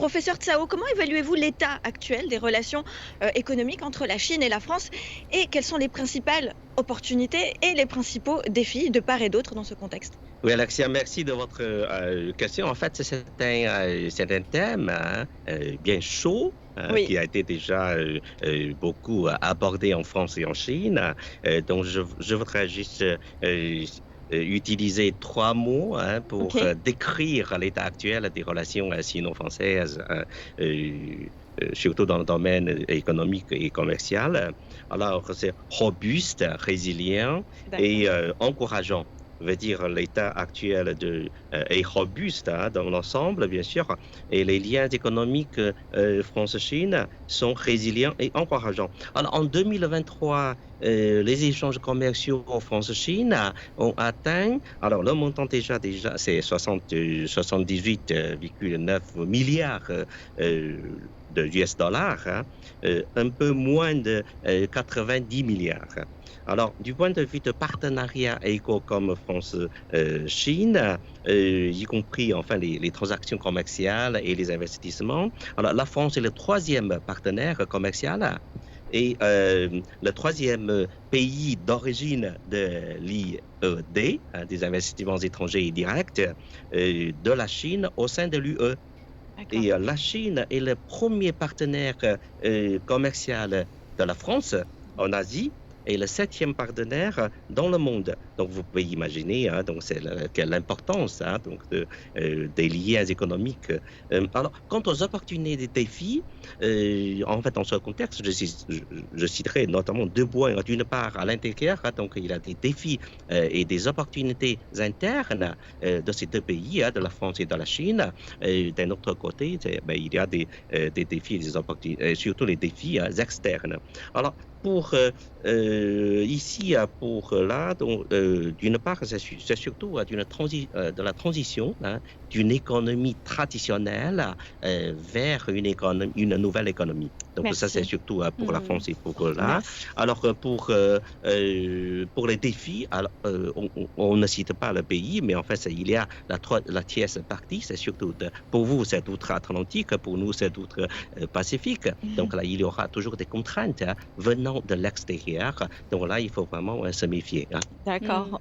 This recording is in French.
Professeur Tsao, comment évaluez-vous l'état actuel des relations économiques entre la Chine et la France et quelles sont les principales opportunités et les principaux défis de part et d'autre dans ce contexte? Oui, Alexia, merci de votre question. En fait, c'est un thème hein, bien chaud Oui, qui a été déjà beaucoup abordé en France et en Chine. Donc, je voudrais juste utiliser trois mots hein, ok, pour décrire l'état actuel des relations sino-françaises, surtout dans le domaine économique et commercial. Alors, c'est robuste, résilient d'accord. et encourageant veut dire l'état actuel est robuste hein, dans l'ensemble, bien sûr, et les liens économiques France-Chine sont résilients et encourageants. Alors, en 2023, les échanges commerciaux France-Chine ont atteint, alors le montant déjà c'est 78,9 milliards de US dollars, hein, un peu moins de 90 milliards. Alors, du point de vue de partenariat éco comme France-Chine, y compris enfin les transactions commerciales et les investissements, alors la France est le troisième partenaire commercial et le troisième pays d'origine de l'IED, hein, des investissements étrangers et directs, de la Chine au sein de l'UE. D'accord. Et la Chine est le premier partenaire commercial de la France en Asie et le septième partenaire dans le monde. Donc, vous pouvez imaginer hein, donc quelle l'importance hein, des liens économiques. Alors, quant aux opportunités et défis, en fait, dans ce contexte, je citerai notamment deux points. D'une part, à l'intérieur, hein, donc il y a des défis et des opportunités internes de ces deux pays, hein, de la France et de la Chine. Et d'un autre côté, ben, il y a des défis, des opportunités, surtout les défis externes. Alors, pour ici, pour là, donc, d'une part, c'est surtout de la transition hein, d'une économie traditionnelle vers une nouvelle économie. Donc, ça, c'est Merci. surtout pour la Hmm, France et pour là. merci. Alors, pour les défis, alors, on ne cite pas le pays, mais en fait, il y a la tierce partie, c'est surtout pour vous, c'est outre-Atlantique, pour nous, c'est outre-Pacifique. Donc là, il y aura toujours des contraintes hein, venant de l'extérieur. Donc là, il faut vraiment se méfier. Hein. D'accord.